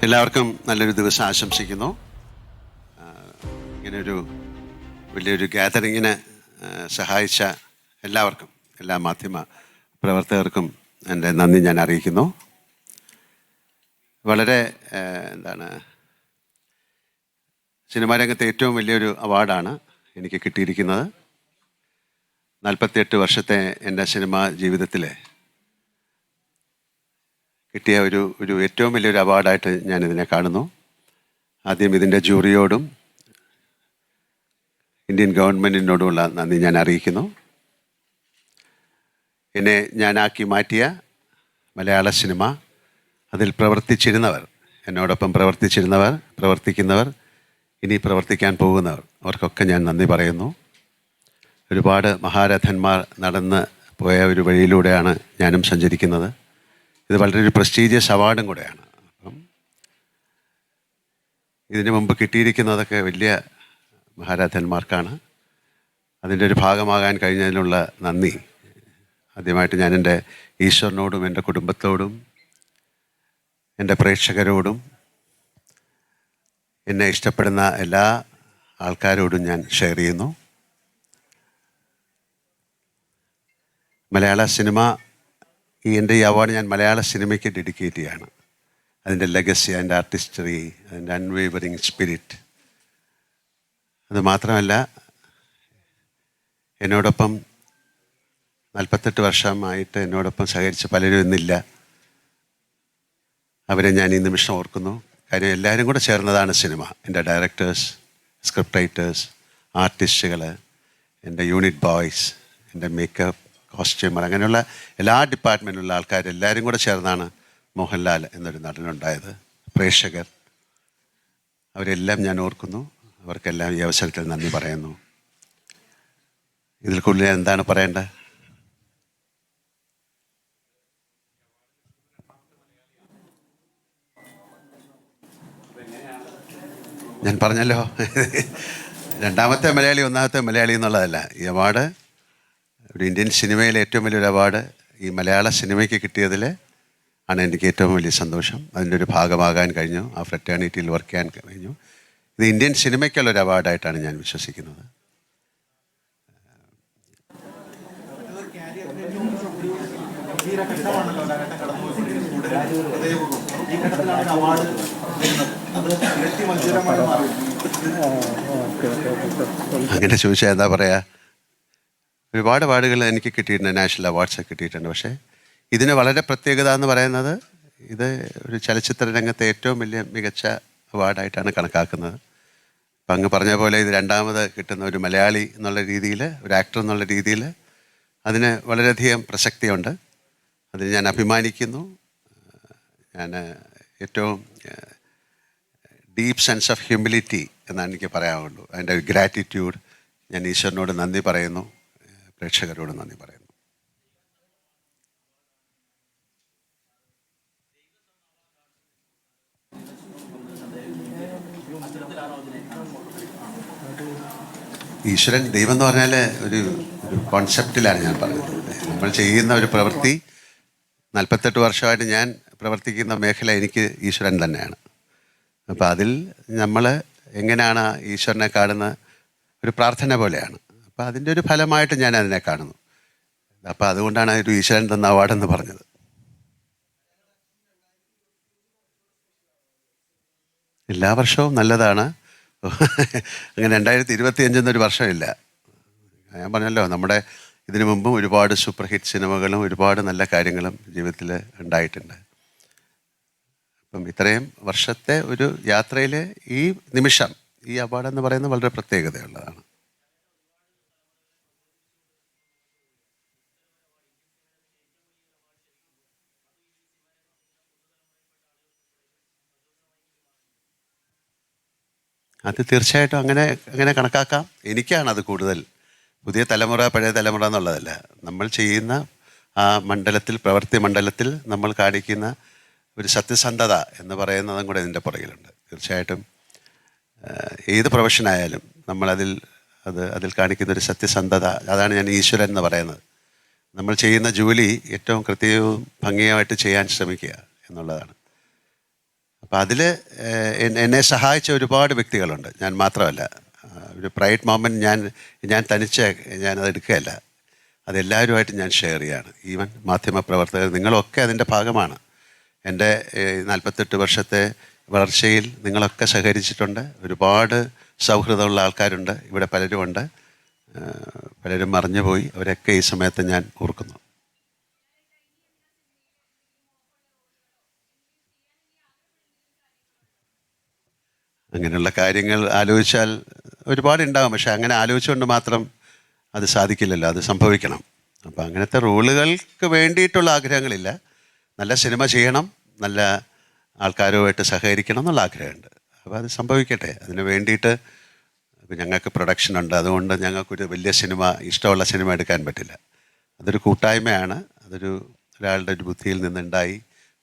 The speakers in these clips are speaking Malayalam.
എല്ലാവർക്കും നല്ലൊരു ദിവസം ആശംസിക്കുന്നു. ഇങ്ങനെയൊരു വലിയൊരു ഗ്യാതറിങ്ങിന് സഹായിച്ച എല്ലാവർക്കും, എല്ലാ മാധ്യമ പ്രവർത്തകർക്കും എൻ്റെ നന്ദി ഞാൻ അറിയിക്കുന്നു. വളരെ സിനിമാ രംഗത്തെ ഏറ്റവും വലിയൊരു അവാർഡാണ് എനിക്ക് കിട്ടിയിരിക്കുന്നത്. 48 വർഷത്തെ എൻ്റെ സിനിമാ ജീവിതത്തിലെ കിട്ടിയ ഒരു ഏറ്റവും വലിയൊരു അവാർഡായിട്ട് ഞാനിതിനെ കാണുന്നു. ആദ്യം ഇതിൻ്റെ ജൂറിയോടും ഇന്ത്യൻ ഗവൺമെൻറ്റിനോടുമുള്ള നന്ദി ഞാൻ അറിയിക്കുന്നു. എന്നെ ഞാനാക്കി മാറ്റിയ മലയാള സിനിമ, അതിൽ പ്രവർത്തിച്ചിരുന്നവർ, എന്നോടൊപ്പം പ്രവർത്തിച്ചിരുന്നവർ, പ്രവർത്തിക്കുന്നവർ, ഇനി പ്രവർത്തിക്കാൻ പോകുന്നവർ, അവർക്കൊക്കെ ഞാൻ നന്ദി പറയുന്നു. ഒരുപാട് മഹാരഥന്മാർ നടന്ന് പോയ ഒരു വഴിയിലൂടെയാണ് ഞാനും സഞ്ചരിക്കുന്നത്. ഇത് വളരെ ഒരു പ്രസ്റ്റീജിയസ് അവാർഡും കൂടെയാണ്. അപ്പം ഇതിനു മുമ്പ് കിട്ടിയിരിക്കുന്നതൊക്കെ വലിയ മഹാരഥന്മാർക്കാണ്. അതിൻ്റെ ഒരു ഭാഗമാകാൻ കഴിഞ്ഞതിനുള്ള നന്ദി ആദ്യമായിട്ട് ഞാൻ എൻ്റെ ഈശ്വരനോടും എൻ്റെ കുടുംബത്തോടും എൻ്റെ പ്രേക്ഷകരോടും എന്നെ ഇഷ്ടപ്പെടുന്ന എല്ലാ ആൾക്കാരോടും ഞാൻ ഷെയർ ചെയ്യുന്നു. മലയാള സിനിമ, എൻ്റെ ഈ അവാർഡ് ഞാൻ മലയാള സിനിമയ്ക്ക് ഡെഡിക്കേറ്റ് ചെയ്യാണ്. അതിൻ്റെ ലെഗസി, അതിൻ്റെ ആർട്ടിസ്റ്ററി, അതിൻ്റെ അൺവേവറിങ് സ്പിരിറ്റ്. അത് മാത്രമല്ല, എന്നോടൊപ്പം 48 വർഷമായിട്ട് എന്നോടൊപ്പം സഹകരിച്ച പലരും ഇന്നില്ല. അവരെ ഞാൻ ഈ നിമിഷം ഓർക്കുന്നു. കാര്യം എല്ലാവരും കൂടെ ചേർന്നതാണ് സിനിമ. എൻ്റെ ഡയറക്ടേഴ്സ്, സ്ക്രിപ്റ്റ് റൈറ്റേഴ്സ്, ആർട്ടിസ്റ്റുകൾ, എൻ്റെ യൂണിറ്റ് ബോയ്സ്, എൻ്റെ മേക്കപ്പ്, കോസ്റ്റ്യൂമർ, അങ്ങനെയുള്ള എല്ലാ ഡിപ്പാർട്ട്മെൻറ്റിലുള്ള ആൾക്കാർ എല്ലാവരും കൂടെ ചേർന്നാണ് മോഹൻലാൽ എന്നൊരു നടനുണ്ടായത്. പ്രേക്ഷകർ, അവരെല്ലാം ഞാൻ ഓർക്കുന്നു. അവർക്കെല്ലാം ഈ അവസരത്തിൽ നന്ദി പറയുന്നു. ഇതിൽ കൂടുതൽ എന്താണ് പറയേണ്ടത്? ഞാൻ പറഞ്ഞല്ലോ, രണ്ടാമത്തെ മലയാളി ഒന്നാമത്തെ മലയാളി എന്നുള്ളതല്ല. ഈ അവാർഡ് ഒരു ഇന്ത്യൻ സിനിമയിലെ ഏറ്റവും വലിയൊരു അവാർഡ് ഈ മലയാള സിനിമയ്ക്ക് കിട്ടിയതിൽ ആണ് എനിക്ക് ഏറ്റവും വലിയ സന്തോഷം. അതിൻ്റെ ഒരു ഭാഗമാകാൻ കഴിഞ്ഞു, ആ ഫ്രറ്റേണിറ്റിയിൽ വർക്ക് ചെയ്യാൻ കഴിഞ്ഞു. ഇത് ഇന്ത്യൻ സിനിമയ്ക്കുള്ളൊരു അവാർഡായിട്ടാണ് ഞാൻ വിശ്വസിക്കുന്നത്. അങ്ങനെ ചോദിച്ചാൽ എന്താ പറയുക, ഒരുപാട് അവാർഡുകൾ എനിക്ക് കിട്ടിയിട്ടുണ്ട്, നാഷണൽ അവാർഡ്സ് കിട്ടിയിട്ടുണ്ട്. പക്ഷേ ഇതിന് വളരെ പ്രത്യേകത എന്ന് പറയുന്നത്, ഇത് ഒരു ചലച്ചിത്ര രംഗത്തെ ഏറ്റവും വലിയ മികച്ച അവാർഡായിട്ടാണ് കണക്കാക്കുന്നത്. അപ്പം അങ്ങ് പറഞ്ഞ പോലെ ഇത് രണ്ടാമത് കിട്ടുന്ന ഒരു മലയാളി എന്നുള്ള രീതിയിൽ, ഒരു ആക്ടർ എന്നുള്ള രീതിയിൽ അതിന് വളരെയധികം പ്രസക്തിയുണ്ട്. അതിന് ഞാൻ അഭിമാനിക്കുന്നു. ഞാൻ ഏറ്റവും ഡീപ്പ് സെൻസ് ഓഫ് ഹ്യൂമിലിറ്റി എന്നാണ് എനിക്ക് പറയാനുള്ളൂ. അതിൻ്റെ ഒരു ഗ്രാറ്റിറ്റ്യൂഡ്. ഞാൻ ഈശ്വരനോട് നന്ദി പറയുന്നു, പ്രേക്ഷകരോട് നന്ദി പറയുന്നു. ഈശ്വരൻ, ദൈവം എന്ന് പറഞ്ഞാൽ ഒരു കോൺസെപ്റ്റിലാണ് ഞാൻ പറഞ്ഞത്. നമ്മൾ ചെയ്യുന്ന ഒരു പ്രവൃത്തി, 48 വർഷമായിട്ട് ഞാൻ പ്രവർത്തിക്കുന്ന മേഖല എനിക്ക് ഈശ്വരൻ തന്നെയാണ്. അപ്പോൾ അതിൽ നമ്മൾ എങ്ങനെയാണ് ഈശ്വരനെ കാണുന്ന ഒരു പ്രാർത്ഥന പോലെയാണ്. അപ്പോൾ അതിൻ്റെ ഒരു ഫലമായിട്ട് ഞാൻ അതിനെ കാണുന്നു. അപ്പോൾ അതുകൊണ്ടാണ് ഒരു ഈശ്വരൻ തന്ന അവാർഡെന്ന് പറഞ്ഞത്. എല്ലാ വർഷവും നല്ലതാണ്. അങ്ങനെ 2025 എന്നൊരു വർഷമില്ല. ഞാൻ പറഞ്ഞല്ലോ, നമ്മുടെ ഇതിനു മുമ്പും ഒരുപാട് സൂപ്പർ ഹിറ്റ് സിനിമകളും ഒരുപാട് നല്ല കാര്യങ്ങളും ജീവിതത്തിൽ ഉണ്ടായിട്ടുണ്ട്. അപ്പം ഇത്രയും വർഷത്തെ ഒരു യാത്രയിൽ ഈ നിമിഷം, ഈ അവാർഡ് എന്ന് പറയുന്നത് വളരെ പ്രത്യേകതയുള്ളതാണ്. അത് തീർച്ചയായിട്ടും അങ്ങനെ കണക്കാക്കാം. എനിക്കാണത് കൂടുതൽ. പുതിയ തലമുറ പഴയ തലമുറ എന്നുള്ളതല്ല. നമ്മൾ ചെയ്യുന്ന ആ മണ്ഡലത്തിൽ, പ്രവൃത്തി മണ്ഡലത്തിൽ നമ്മൾ കാണിക്കുന്ന ഒരു സത്യസന്ധത എന്ന് പറയുന്നതും കൂടെ ഇതിൻ്റെ പുറകിലുണ്ട്. തീർച്ചയായിട്ടും ഏത് പ്രൊഫഷനായാലും അതിൽ കാണിക്കുന്ന ഒരു സത്യസന്ധത, അതാണ് ഞാൻ ഈശ്വരൻ എന്ന് പറയുന്നത്. നമ്മൾ ചെയ്യുന്ന ജോലി ഏറ്റവും കൃത്യവും ഭംഗിയായിട്ട് ചെയ്യാൻ ശ്രമിക്കുക എന്നുള്ളതാണ്. അപ്പോൾ അതിൽ എന്നെ സഹായിച്ച ഒരുപാട് വ്യക്തികളുണ്ട്, ഞാൻ മാത്രമല്ല. ഒരു പ്രൈഡ് മൊമെൻറ്റ് ഞാൻ തനിച്ച് ഞാനത് എടുക്കുകയല്ല, അതെല്ലാവരുമായിട്ട് ഞാൻ ഷെയർ ചെയ്യാണ്. ഈവൻ മാധ്യമപ്രവർത്തകർ നിങ്ങളൊക്കെ അതിൻ്റെ ഭാഗമാണ്. എൻ്റെ 48 വർഷത്തെ വളർച്ചയിൽ നിങ്ങളൊക്കെ സഹകരിച്ചിട്ടുണ്ട്. ഒരുപാട് സൗഹൃദമുള്ള ആൾക്കാരുണ്ട് ഇവിടെ, പലരുമുണ്ട്. പലരും മറഞ്ഞുപോയി, അവരൊക്കെ ഈ സമയത്ത് ഞാൻ ഓർക്കുന്നു. അങ്ങനെയുള്ള കാര്യങ്ങൾ ആലോചിച്ചാൽ ഒരുപാടുണ്ടാകും, പക്ഷെ അങ്ങനെ ആലോചിച്ചുകൊണ്ട് മാത്രം അത് സാധിക്കില്ലല്ലോ, അത് സംഭവിക്കണം. അപ്പോൾ അങ്ങനത്തെ റോളുകൾക്ക് വേണ്ടിയിട്ടുള്ള ആഗ്രഹങ്ങളില്ല. നല്ല സിനിമ ചെയ്യണം, നല്ല ആൾക്കാരുമായിട്ട് സഹകരിക്കണം എന്നുള്ള ആഗ്രഹമുണ്ട്. അപ്പോൾ അത് സംഭവിക്കട്ടെ. അതിന് വേണ്ടിയിട്ട് ഞങ്ങൾക്ക് പ്രൊഡക്ഷനുണ്ട്, അതുകൊണ്ട് ഞങ്ങൾക്കൊരു വലിയ സിനിമ, ഇഷ്ടമുള്ള സിനിമ എടുക്കാൻ പറ്റില്ല. അതൊരു കൂട്ടായ്മയാണ്, ഒരാളുടെ ഒരു ബുദ്ധിയിൽ നിന്നുണ്ടായി,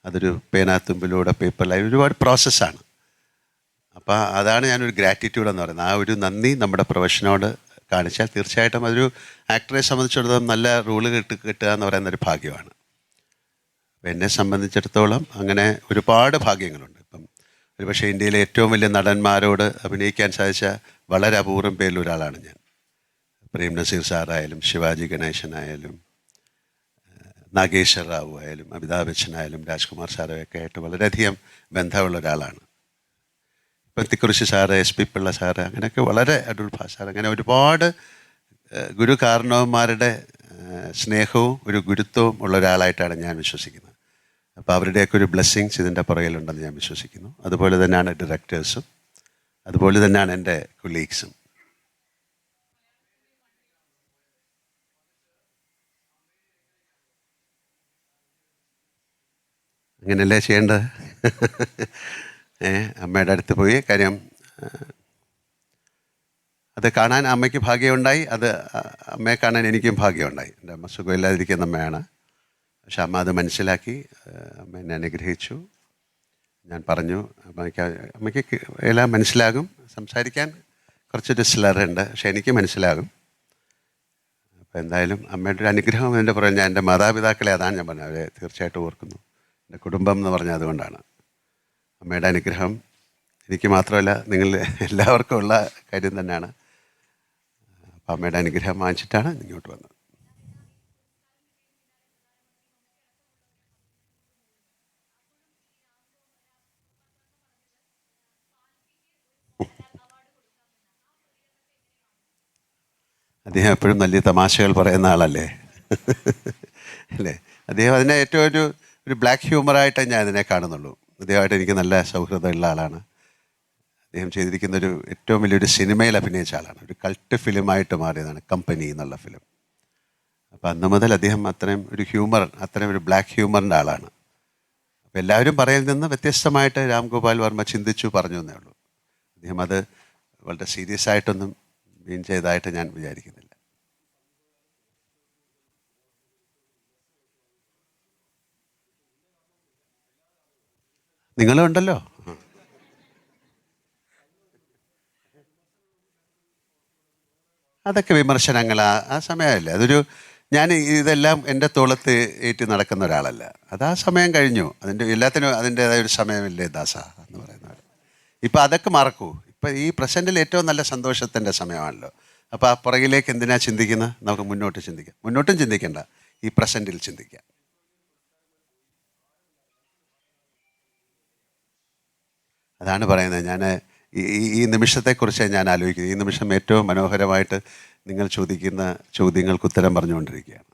അതൊരു പേനാത്തുമ്പിലൂടെ പേപ്പറിലായി ഒരുപാട് പ്രോസസ്സാണ്. അപ്പോൾ അതാണ് ഞാനൊരു ഗ്രാറ്റിറ്റ്യൂഡ് എന്ന് പറയുന്നത്. ആ ഒരു നന്ദി നമ്മുടെ പ്രൊഫഷനോട് കാണിച്ചാൽ തീർച്ചയായിട്ടും അതൊരു ആക്ടറെ സംബന്ധിച്ചിടത്തോളം നല്ല റോള് കിട്ടുക എന്ന് പറയുന്നൊരു ഭാഗ്യമാണ്. അപ്പം എന്നെ സംബന്ധിച്ചിടത്തോളം അങ്ങനെ ഒരുപാട് ഭാഗ്യങ്ങളുണ്ട്. ഇപ്പം ഒരുപക്ഷെ ഇന്ത്യയിലെ ഏറ്റവും വലിയ നടന്മാരോട് അഭിനയിക്കാൻ സാധിച്ച വളരെ അപൂർവം പേരിൽ ഒരാളാണ് ഞാൻ. പ്രേം നസീർ സാറായാലും, ശിവാജി ഗണേശനായാലും, നാഗേശ്വർ റാവു ആയാലും, അമിതാഭ് ബച്ചനായാലും, രാജ്കുമാർ സാറൊക്കെ ആയിട്ട് വളരെയധികം ബന്ധമുള്ള ഒരാളാണ്. ഇപ്പം Thikkurissy sir, SP Pillai sir, അങ്ങനെയൊക്കെ വളരെ അടൂർ ഭാഷ സാർ, അങ്ങനെ ഒരുപാട് ഗുരു കാരണവന്മാരുടെ സ്നേഹവും ഒരു ഗുരുത്വവും ഉള്ള ഒരാളായിട്ടാണ് ഞാൻ വിശ്വസിക്കുന്നത്. അപ്പോൾ അവരുടെയൊക്കെ ഒരു ബ്ലെസ്സിങ്സ് ഇതിൻ്റെ പുറകിലുണ്ടെന്ന് ഞാൻ വിശ്വസിക്കുന്നു. അതുപോലെ തന്നെയാണ് ഡയറക്ടേഴ്സും, അതുപോലെ തന്നെയാണ് എൻ്റെ കൊളീഗ്സും. അങ്ങനെയല്ലേ ചെയ്യേണ്ടത്. അമ്മയുടെ അടുത്ത് പോയി കാര്യം അത് കാണാൻ അമ്മയ്ക്ക് ഭാഗ്യമുണ്ടായി, അത് അമ്മയെ കാണാൻ എനിക്കും ഭാഗ്യമുണ്ടായി. എൻ്റെ അമ്മ സുഖമില്ലാതിരിക്കുന്ന അമ്മയാണ്, പക്ഷെ അമ്മ അത് മനസ്സിലാക്കി അമ്മ എന്നെ അനുഗ്രഹിച്ചു. ഞാൻ പറഞ്ഞു അമ്മയ്ക്ക് എല്ലാം മനസ്സിലാകും, സംസാരിക്കാൻ കുറച്ചൊരു സ്ലറുണ്ട്, പക്ഷെ എനിക്ക് മനസ്സിലാകും. അപ്പോൾ എന്തായാലും അമ്മയുടെ ഒരു അനുഗ്രഹം എൻ്റെ പുറകെ. ഞാൻ എൻ്റെ മാതാപിതാക്കളെ അതാണ് ഞാൻ പറഞ്ഞത്, അവരെ തീർച്ചയായിട്ടും ഓർക്കുന്നു. എൻ്റെ കുടുംബം എന്ന് പറഞ്ഞാൽ അതുകൊണ്ടാണ്. അമ്മയുടെ അനുഗ്രഹം എനിക്ക് മാത്രമല്ല നിങ്ങൾ എല്ലാവർക്കും ഉള്ള കാര്യം തന്നെയാണ്. അപ്പം അമ്മയുടെ അനുഗ്രഹം വാങ്ങിച്ചിട്ടാണ് ഇങ്ങോട്ട് വന്നത്. അദ്ദേഹം എപ്പോഴും വലിയ തമാശകൾ പറയുന്ന ആളല്ലേ അല്ലേ? അദ്ദേഹം അതിനെ ഏറ്റവും ഒരു ബ്ലാക്ക് ഹ്യൂമറായിട്ട് ഞാൻ ഇതിനെ കാണുന്നുള്ളൂ. അദ്ദേഹമായിട്ട് എനിക്ക് നല്ല സൗഹൃദമുള്ള ആളാണ്. അദ്ദേഹം ചെയ്തിരിക്കുന്നൊരു ഏറ്റവും വലിയൊരു സിനിമയിൽ അഭിനയിച്ച ആളാണ്. ഒരു കൾട്ട് ഫിലിമായിട്ട് മാറിയതാണ് കമ്പനി എന്നുള്ള ഫിലിം. അപ്പോൾ അന്ന് മുതൽ അദ്ദേഹം അത്രയും ഒരു അത്രയും ഒരു ബ്ലാക്ക് ഹ്യൂമറിൻ്റെ ആളാണ്. അപ്പോൾ എല്ലാവരും പറയിൽ നിന്ന് വ്യത്യസ്തമായിട്ട് രാം ഗോപാൽ വർമ്മ ചിന്തിച്ചു പറഞ്ഞു എന്നേ ഉള്ളൂ. അദ്ദേഹം അത് വളരെ സീരിയസ് ആയിട്ടൊന്നും മീൻ ചെയ്തതായിട്ട് ഞാൻ വിചാരിക്കുന്നില്ല. നിങ്ങളും ഉണ്ടല്ലോ. അതൊക്കെ വിമർശനങ്ങൾ ആ സമയമല്ലേ, ഞാൻ ഇതെല്ലാം എൻ്റെ തോളത്ത് ഏറ്റി നടക്കുന്ന ഒരാളല്ല. അത് ആ സമയം കഴിഞ്ഞു. എല്ലാത്തിനും അതിൻ്റേതായ ഒരു സമയമില്ലേ ദാസ എന്ന് പറയുന്നത്. ഇപ്പം അതൊക്കെ മറക്കൂ. ഇപ്പം ഈ പ്രസൻറ്റിൽ ഏറ്റവും നല്ല സന്തോഷത്തിൻ്റെ സമയമാണല്ലോ. അപ്പോൾ ആ പുറകിലേക്ക് എന്തിനാ ചിന്തിക്കുന്നത്? നമുക്ക് മുന്നോട്ട് ചിന്തിക്കാം. മുന്നോട്ടും ചിന്തിക്കേണ്ട, ഈ പ്രസൻറ്റിൽ ചിന്തിക്കാം. അതാണ് പറയുന്നത്. ഞാൻ ഈ നിമിഷത്തെക്കുറിച്ച് ഞാൻ ആലോചിക്കുന്നത്. ഈ നിമിഷം ഏറ്റവും മനോഹരമായിട്ട് നിങ്ങൾ ചോദിക്കുന്ന ചോദ്യങ്ങൾക്ക് ഉത്തരം പറഞ്ഞുകൊണ്ടിരിക്കുകയാണ്.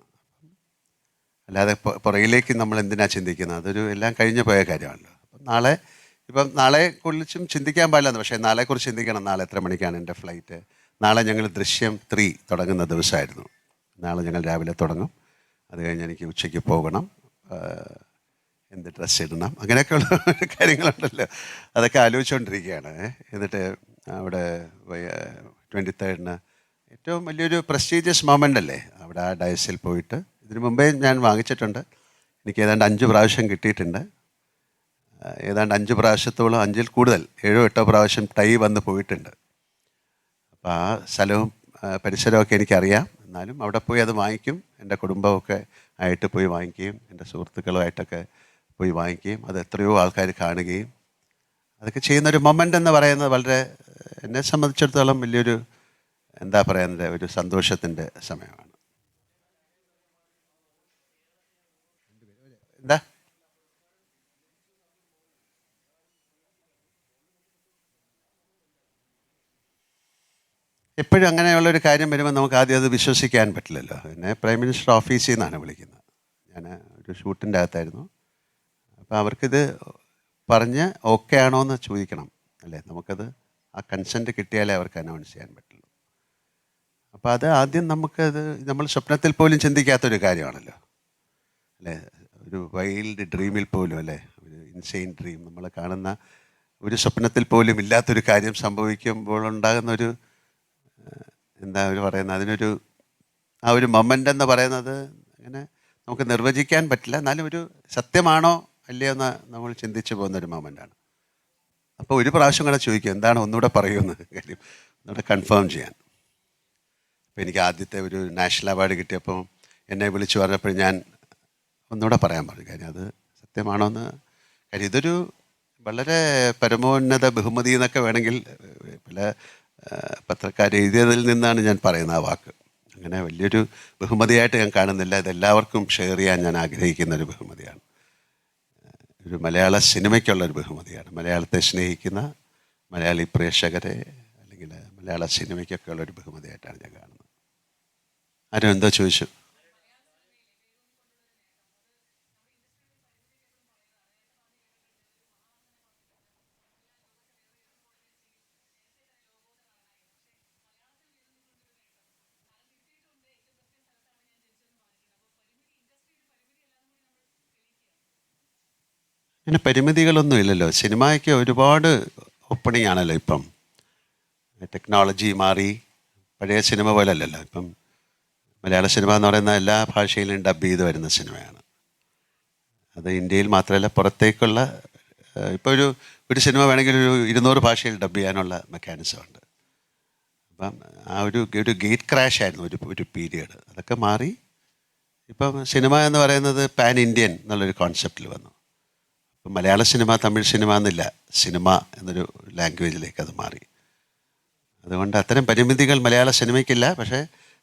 അല്ലാതെ പുറകിലേക്ക് നമ്മൾ എന്തിനാ ചിന്തിക്കുന്നത്? എല്ലാം കഴിഞ്ഞു പോയ കാര്യമാണല്ലോ. നാളെ കുറിച്ചും ചിന്തിക്കാൻ പാടില്ലെന്ന്, പക്ഷേ നാളെക്കുറിച്ച് ചിന്തിക്കണം. നാളെ എത്ര മണിക്കാണ് എൻ്റെ ഫ്ലൈറ്റ്? നാളെ ഞങ്ങൾ ദൃശ്യം 3 തുടങ്ങുന്ന ദിവസമായിരുന്നു. നാളെ ഞങ്ങൾ രാവിലെ തുടങ്ങും. അത് കഴിഞ്ഞ് എനിക്ക് ഉച്ചയ്ക്ക് പോകണം, എന്ത് ഡ്രസ്സ് ഇടണം, അങ്ങനെയൊക്കെയുള്ള കാര്യങ്ങളുണ്ടല്ലോ. അതൊക്കെ ആലോചിച്ചുകൊണ്ടിരിക്കുകയാണ്. എന്നിട്ട് അവിടെ 23rd ഏറ്റവും വലിയൊരു പ്രസ്റ്റീജിയസ് മൊമെൻ്റ് അല്ലേ, അവിടെ ആ ഡയസിൽ പോയിട്ട്. ഇതിനു മുമ്പേ ഞാൻ വാങ്ങിച്ചിട്ടുണ്ട്. എനിക്ക് ഏതാണ്ട് 5 പ്രാവശ്യം കിട്ടിയിട്ടുണ്ട്. ഏതാണ്ട് 5 പ്രാവശ്യത്തോളം, 5-ൽ കൂടുതൽ, 7-8 പ്രാവശ്യം ടൈ വന്ന് പോയിട്ടുണ്ട്. അപ്പോൾ ആ സ്ഥലവും പരിസരമൊക്കെ എനിക്കറിയാം. എന്നാലും അവിടെ പോയി അത് വാങ്ങിക്കും. എൻ്റെ കുടുംബമൊക്കെ ആയിട്ട് പോയി വാങ്ങിക്കുകയും എൻ്റെ സുഹൃത്തുക്കളുമായിട്ടൊക്കെ പോയി വാങ്ങിക്കുകയും അത് എത്രയോ ആൾക്കാർ കാണുകയും അതൊക്കെ ചെയ്യുന്നൊരു മൊമെൻ്റ് എന്ന് പറയുന്നത് വളരെ എന്നെ സംബന്ധിച്ചിടത്തോളം വലിയൊരു എന്താ പറയുന്നത് ഒരു സന്തോഷത്തിൻ്റെ സമയമാണ്. എന്താ എപ്പോഴും അങ്ങനെയുള്ളൊരു കാര്യം വരുമ്പോൾ നമുക്ക് ആദ്യം അത് വിശ്വസിക്കാൻ പറ്റില്ലല്ലോ. എന്നെ പ്രൈം മിനിസ്റ്റർ ഓഫീസിൽ നിന്നാണ് വിളിക്കുന്നത്. ഞാൻ ഒരു ഷൂട്ടിൻ്റെ അകത്തായിരുന്നു. അപ്പോൾ അവർക്കിത് പറഞ്ഞ് ഓക്കെ ആണോ എന്ന് ചോദിക്കണം അല്ലേ. നമുക്കത് ആ കൺസെൻറ്റ് കിട്ടിയാലേ അവർക്ക് അനൗൺസ് ചെയ്യാൻ പറ്റുള്ളൂ. അപ്പോൾ അത് ആദ്യം നമുക്കത് നമ്മൾ സ്വപ്നത്തിൽ പോലും ചിന്തിക്കാത്തൊരു കാര്യമാണല്ലോ അല്ലേ. ഒരു വൈൽഡ് ഡ്രീമിൽ പോലും അല്ലേ, ഒരു ഇൻസെയിൻ ഡ്രീം, നമ്മൾ കാണുന്ന ഒരു സ്വപ്നത്തിൽ പോലും ഇല്ലാത്തൊരു കാര്യം സംഭവിക്കുമ്പോൾ ഉണ്ടാകുന്നൊരു എന്താ അവർ പറയുന്നത്, അതിനൊരു ആ ഒരു മൊമെൻ്റ് എന്ന് പറയുന്നത് അങ്ങനെ നമുക്ക് നിർവചിക്കാൻ പറ്റില്ല. എന്നാലും ഒരു സത്യമാണോ അല്ലയോ എന്ന് നമ്മൾ ചിന്തിച്ചു പോകുന്നൊരു മൊമെൻ്റാണ്. അപ്പോൾ ഒരു പ്രാവശ്യം കൂടെ ചോദിക്കും എന്താണ് ഒന്നുകൂടെ പറയുമെന്ന് കാര്യം ഒന്നുകൂടെ കൺഫേം ചെയ്യാൻ. അപ്പോൾ എനിക്ക് ആദ്യത്തെ ഒരു നാഷണൽ അവാർഡ് കിട്ടിയപ്പോൾ എന്നെ വിളിച്ചു പറഞ്ഞപ്പോൾ ഞാൻ ഒന്നുകൂടെ പറയാൻ പറഞ്ഞു. കാര്യം അത് സത്യമാണോ എന്ന്. കാര്യം ഇതൊരു വളരെ പരമോന്നത ബഹുമതി എന്നൊക്കെ വേണമെങ്കിൽ പല പത്രക്കാർ എഴുതിയതിൽ നിന്നാണ് ഞാൻ പറയുന്നത് ആ വാക്ക്. അങ്ങനെ വലിയൊരു ബഹുമതിയായിട്ട് ഞാൻ കാണുന്നില്ല. ഇതെല്ലാവർക്കും ഷെയർ ചെയ്യാൻ ഞാൻ ആഗ്രഹിക്കുന്ന ഒരു ബഹുമതിയാണ്. ഒരു മലയാള സിനിമയ്ക്കുള്ളൊരു ബഹുമതിയാണ്. മലയാളത്തെ സ്നേഹിക്കുന്ന മലയാളി പ്രേക്ഷകരെ അല്ലെങ്കിൽ മലയാള സിനിമയ്ക്കൊക്കെ ഉള്ളൊരു ബഹുമതിയായിട്ടാണ് ഞാൻ കാണുന്നത്. ആരും എന്തോ ചോദിച്ചു. അങ്ങനെ പരിമിതികളൊന്നും ഇല്ലല്ലോ. സിനിമയ്ക്ക് ഒരുപാട് ഓപ്പണിംഗ് ആണല്ലോ ഇപ്പം. ടെക്നോളജി മാറി. പഴയ സിനിമ പോലെ അല്ലല്ലോ ഇപ്പം. മലയാള സിനിമ എന്ന് പറയുന്ന എല്ലാ ഭാഷയിലും ഡബ് ചെയ്ത് വരുന്ന സിനിമയാണ്. അത് ഇന്ത്യയിൽ മാത്രമല്ല പുറത്തേക്കുള്ള ഇപ്പോൾ ഒരു സിനിമ വേണമെങ്കിൽ ഒരു 200 ഭാഷയിൽ ഡബ് ചെയ്യാനുള്ള മെക്കാനിസം ഉണ്ട്. അപ്പം ആ ഒരു ഗേറ്റ് ക്രാഷ് ആയിരുന്നു ഒരു പീരിയഡ്. അതൊക്കെ മാറി ഇപ്പം സിനിമ എന്ന് പറയുന്നത് പാൻ ഇന്ത്യൻ എന്നുള്ളൊരു കോൺസെപ്റ്റിൽ വന്നു. ഇപ്പം മലയാള സിനിമ തമിഴ് സിനിമ എന്നില്ല, സിനിമ എന്നൊരു ലാംഗ്വേജിലേക്ക് അത് മാറി. അതുകൊണ്ട് അത്തരം പരിമിതികൾ മലയാള സിനിമയ്ക്കില്ല. പക്ഷേ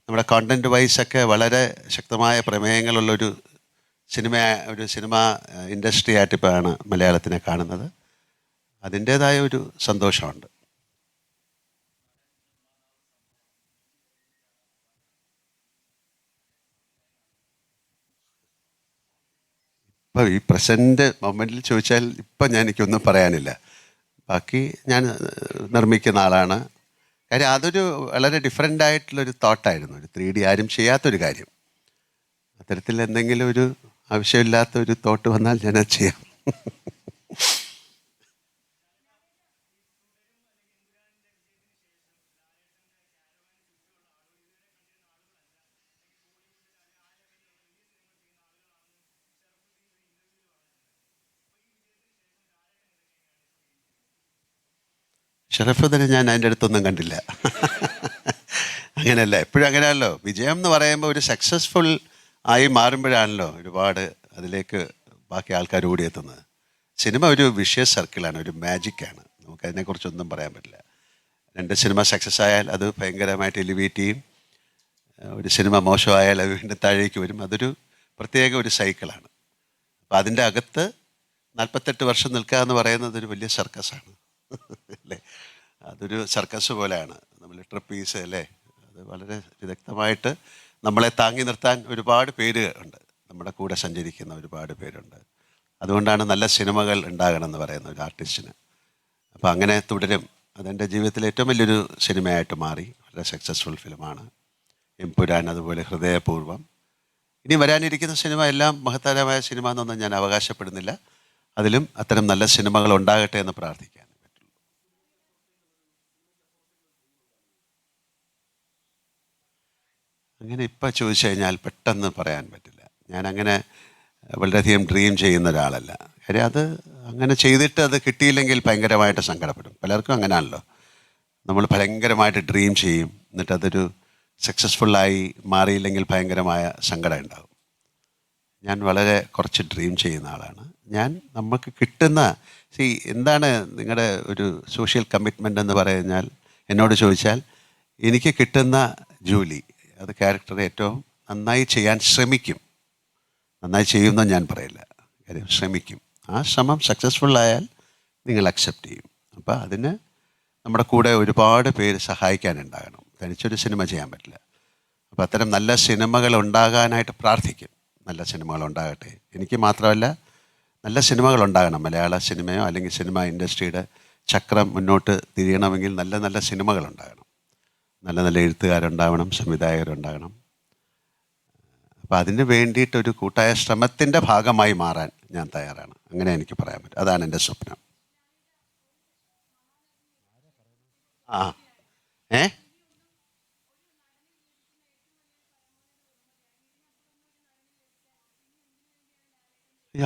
നമ്മുടെ കോണ്ടൻറ്റ് വൈസൊക്കെ വളരെ ശക്തമായ പ്രമേയങ്ങളുള്ളൊരു സിനിമ ഇൻഡസ്ട്രി ആയിട്ടിപ്പോഴാണ് മലയാളത്തിനെ കാണുന്നത്. അതിൻ്റേതായ ഒരു സന്തോഷമുണ്ട്. ഇപ്പോൾ ഈ പ്രസൻറ്റ് മൊമെൻറ്റിൽ ചോദിച്ചാൽ ഇപ്പം എനിക്കൊന്നും പറയാനില്ല. ബാക്കി ഞാൻ നിർമ്മിക്കുന്ന ആളാണ്. കാര്യം അതൊരു വളരെ ഡിഫറെൻ്റ് ആയിട്ടുള്ളൊരു തോട്ടായിരുന്നു. ഒരു 3D ആരും ചെയ്യാത്തൊരു കാര്യം. അത്തരത്തിൽ എന്തെങ്കിലും ഒരു ആവശ്യമില്ലാത്ത ഒരു തോട്ട് വന്നാൽ ഞാനത് ചെയ്യാം. ഷറഫുദ്ദീനെ ഞാൻ അതിൻ്റെ അടുത്തൊന്നും കണ്ടില്ല. അങ്ങനെയല്ല, എപ്പോഴും അങ്ങനെയല്ലോ. വിജയം എന്ന് പറയുമ്പോൾ ഒരു സക്സസ്ഫുൾ ആയി മാറുമ്പോഴാണല്ലോ ഒരുപാട് അതിലേക്ക് ബാക്കി ആൾക്കാർ ഓടിയെത്തുന്നത്. സിനിമ ഒരു വിഷ്യസ് സർക്കിളാണ്, ഒരു മാജിക്കാണ്. നമുക്കതിനെക്കുറിച്ചൊന്നും പറയാൻ പറ്റില്ല. 2 സിനിമ സക്സസ് ആയാൽ അത് ഭയങ്കരമായിട്ട് എലിവേറ്റ് ചെയ്യും. ഒരു സിനിമ മോശമായാൽ അത് വീണ്ടും താഴേക്ക് വരും. അതൊരു പ്രത്യേക ഒരു സൈക്കിളാണ്. അപ്പോൾ അതിൻ്റെ അകത്ത് 48 വർഷം നിൽക്കുക എന്ന് പറയുന്നത് ഒരു വലിയ സർക്കസാണ് അല്ലേ. അതൊരു സർക്കസ് പോലെയാണ്. നമ്മൾ ട്രപ്പീസ് അല്ലേ, അത് വളരെ വിദഗ്ധമായിട്ട് നമ്മളെ താങ്ങി നിർത്താൻ ഒരുപാട് പേര് ഉണ്ട്. നമ്മുടെ കൂടെ സഞ്ചരിക്കുന്ന ഒരുപാട് പേരുണ്ട്. അതുകൊണ്ടാണ് നല്ല സിനിമകൾ ഉണ്ടാകണമെന്ന് പറയുന്ന ഒരു ആർട്ടിസ്റ്റിന്. അപ്പോൾ അങ്ങനെ തുടരും. അതെൻ്റെ ജീവിതത്തിലെ ഏറ്റവും വലിയൊരു സിനിമയായിട്ട് മാറി. വളരെ സക്സസ്ഫുൾ ഫിലിമാണ് എമ്പുരാൻ, അതുപോലെ ഹൃദയപൂർവ്വം. ഇനി വരാനിരിക്കുന്ന സിനിമ എല്ലാം മഹത്തരമായ സിനിമ എന്നൊന്നും ഞാൻ അവകാശപ്പെടുന്നില്ല. അതിലും അത്തരം നല്ല സിനിമകൾ ഉണ്ടാകട്ടെ എന്ന് പ്രാർത്ഥിക്കാൻ പറ്റുള്ളൂ. അങ്ങനെ ഇപ്പം ചോദിച്ചു കഴിഞ്ഞാൽ പെട്ടെന്ന് പറയാൻ പറ്റില്ല. ഞാനങ്ങനെ വളരെയധികം ഡ്രീം ചെയ്യുന്ന ഒരാളല്ല. കാര്യം അത് അങ്ങനെ ചെയ്തിട്ട് അത് കിട്ടിയില്ലെങ്കിൽ ഭയങ്കരമായിട്ട് സങ്കടപ്പെടും. പലർക്കും അങ്ങനെയാണല്ലോ. നമ്മൾ ഭയങ്കരമായിട്ട് ഡ്രീം ചെയ്യും, എന്നിട്ട് അതൊരു സക്സസ്ഫുള്ളായി മാറിയില്ലെങ്കിൽ ഭയങ്കരമായ സങ്കടം ഉണ്ടാകും. ഞാൻ വളരെ കുറച്ച് ഡ്രീം ചെയ്യുന്ന ആളാണ്. നമുക്ക് കിട്ടുന്ന എന്താണ് നിങ്ങളുടെ ഒരു സോഷ്യൽ കമ്മിറ്റ്മെൻ്റ് എന്ന് പറഞ്ഞാൽ, എന്നോട് ചോദിച്ചാൽ എനിക്ക് കിട്ടുന്ന ജോലി അത് ക്യാരക്ടർ ഏറ്റവും നന്നായി ചെയ്യാൻ ശ്രമിക്കും. നന്നായി ചെയ്യുമെന്ന് ഞാൻ പറയില്ല, കാര്യം ശ്രമിക്കും. ആ ശ്രമം സക്സസ്ഫുള്ളായാൽ നിങ്ങൾ അക്സെപ്റ്റ് ചെയ്യും. അപ്പോൾ അതിന് നമ്മുടെ കൂടെ ഒരുപാട് പേര് സഹായിക്കാനുണ്ടാകണം. തനിച്ചൊരു സിനിമ ചെയ്യാൻ പറ്റില്ല. അപ്പോൾ അത്തരം നല്ല സിനിമകൾ ഉണ്ടാകാനായിട്ട് പ്രാർത്ഥിക്കും. നല്ല സിനിമകൾ ഉണ്ടാകട്ടെ. എനിക്ക് മാത്രമല്ല, നല്ല സിനിമകൾ ഉണ്ടാകണം. മലയാള സിനിമയോ അല്ലെങ്കിൽ സിനിമ ഇൻഡസ്ട്രിയുടെ ചക്രം മുന്നോട്ട് തിരിയണമെങ്കിൽ നല്ല നല്ല സിനിമകൾ ഉണ്ടാകണം. നല്ല നല്ല എഴുത്തുകാരുണ്ടാവണം, സംവിധായകരുണ്ടാകണം. അപ്പോൾ അതിന് വേണ്ടിയിട്ടൊരു കൂട്ടായ ശ്രമത്തിൻ്റെ ഭാഗമായി മാറാൻ ഞാൻ തയ്യാറാണ്. അങ്ങനെ എനിക്ക് പറയാൻ പറ്റും. അതാണ് എൻ്റെ സ്വപ്നം. ആ ഏ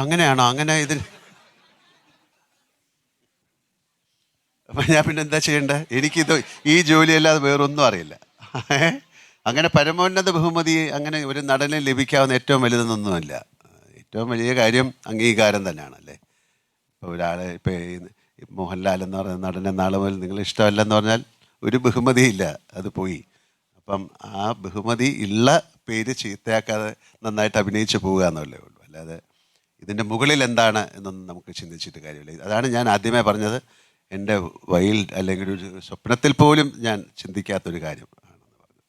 അങ്ങനെയാണോ? അങ്ങനെ ഇതിന് അപ്പം ഞാൻ പിന്നെ എന്താ ചെയ്യേണ്ടത്? എനിക്കിത് ഈ ജോലിയല്ലാതെ വേറൊന്നും അറിയില്ല. അങ്ങനെ പരമോന്നത ബഹുമതി അങ്ങനെ ഒരു നടന് ലഭിക്കാവുന്ന ഏറ്റവും വലുതെന്നൊന്നുമല്ല. ഏറ്റവും വലിയ കാര്യം അംഗീകാരം തന്നെയാണല്ലേ. ഇപ്പോൾ ഒരാളെ ഇപ്പോൾ ഈ മോഹൻലാൽ എന്ന് പറയുന്ന നടനെ നാളെ മുതൽ നിങ്ങൾ ഇഷ്ടമല്ലെന്ന് പറഞ്ഞാൽ ഒരു ബഹുമതിയില്ല, അത് പോയി. അപ്പം ആ ബഹുമതി ഉള്ള പേര് ചീത്തയാക്കാതെ നന്നായിട്ട് അഭിനയിച്ച് പോവുക എന്നല്ലേ ഉള്ളൂ. അല്ലാതെ ഇതിൻ്റെ മുകളിൽ എന്താണ് എന്നൊന്നും നമുക്ക് ചിന്തിച്ചിട്ട് കാര്യമില്ല. അതാണ് ഞാൻ ആദ്യമേ പറഞ്ഞത്, എൻ്റെ വൈൽഡ് അല്ലെങ്കിൽ ഒരു സ്വപ്നത്തിൽ പോലും ഞാൻ ചിന്തിക്കാത്തൊരു കാര്യം ആണെന്ന് പറഞ്ഞത്.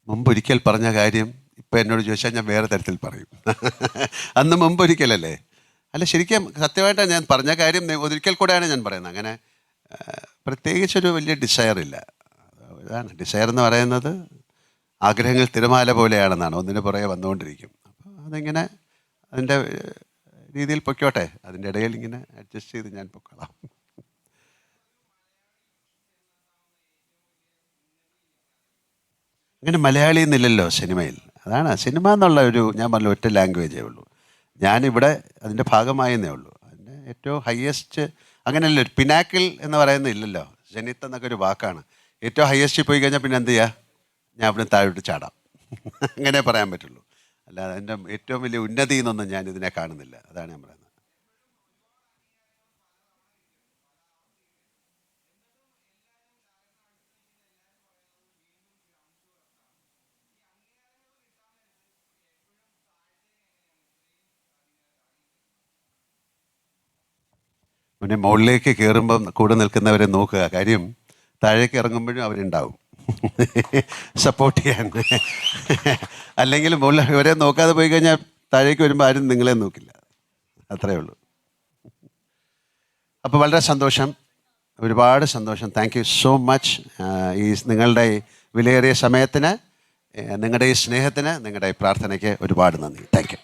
മുമ്പൊരിക്കൽ പറഞ്ഞ കാര്യം ഇപ്പം എന്നോട് ചോദിച്ചാൽ ഞാൻ വേറെ തരത്തിൽ പറയും. അന്ന് മുമ്പൊരിക്കലല്ലേ? അല്ല, ശരിക്കും സത്യമായിട്ടാണ് ഞാൻ പറഞ്ഞ കാര്യം ഒരിക്കൽ കൂടെയാണ് ഞാൻ പറയുന്നത്. അങ്ങനെ പ്രത്യേകിച്ചൊരു വലിയ ഡിസയർ ഇല്ല. അതാണ് ഡിസയർ എന്ന് പറയുന്നത്. ആഗ്രഹങ്ങൾ തിരമാല പോലെയാണെന്നാണ്, ഒന്നിനു പുറകെ വന്നുകൊണ്ടിരിക്കും. അപ്പോൾ അതിങ്ങനെ അതിൻ്റെ രീതിയിൽ പൊയ്ക്കോട്ടെ. അതിൻ്റെ ഇടയിൽ ഇങ്ങനെ അഡ്ജസ്റ്റ് ചെയ്ത് ഞാൻ പൊക്കോളാം. അങ്ങനെ മലയാളി എന്നില്ലല്ലോ സിനിമയിൽ. അതാണ് സിനിമ എന്നുള്ള ഒരു, ഞാൻ പറഞ്ഞ ഒറ്റ ലാംഗ്വേജേ ഉള്ളൂ. ഞാനിവിടെ അതിൻ്റെ ഭാഗമായെന്നേ ഉള്ളൂ. അതിൻ്റെ ഏറ്റവും ഹയസ്റ്റ് അങ്ങനെയല്ല, ഒരു പിനാക്കിൾ എന്ന് പറയുന്നത് ഇല്ലല്ലോ. ജനിത്ത് എന്നൊക്കെ ഒരു വാക്കാണ്. ഏറ്റവും ഹയസ്റ്റിൽ പോയി കഴിഞ്ഞാൽ പിന്നെ എന്ത് ചെയ്യുക? ഞാൻ അവിടെ താഴോട്ട് ചാടാം. അങ്ങനെ പറയാൻ പറ്റുള്ളൂ. അല്ലാതെ അതിൻ്റെ ഏറ്റവും വലിയ ഉന്നതി എന്നൊന്നും ഞാൻ ഇതിനെ കാണുന്നില്ല. അതാണ് ഞാൻ പറയുന്നത്. പിന്നെ മുകളിലേക്ക് കയറുമ്പം കൂടെ നിൽക്കുന്നവരെ നോക്കുക. കാര്യം താഴേക്ക് ഇറങ്ങുമ്പോഴും അവരുണ്ടാവും സപ്പോർട്ട് ചെയ്യാൻ. അല്ലെങ്കിൽ മുകളിൽ ഇവരെ നോക്കാതെ പോയി കഴിഞ്ഞാൽ താഴേക്ക് വരുമ്പോൾ ആരും നിങ്ങളെ നോക്കില്ല. അത്രയേ ഉള്ളൂ. അപ്പോൾ വളരെ സന്തോഷം, ഒരുപാട് സന്തോഷം. Thank you so much. ഈ നിങ്ങളുടെ വിലയേറിയ സമയത്തിന്, നിങ്ങളുടെ ഈ സ്നേഹത്തിന്, നിങ്ങളുടെ ഈ പ്രാർത്ഥനയ്ക്ക് ഒരുപാട് നന്ദി. Thank you.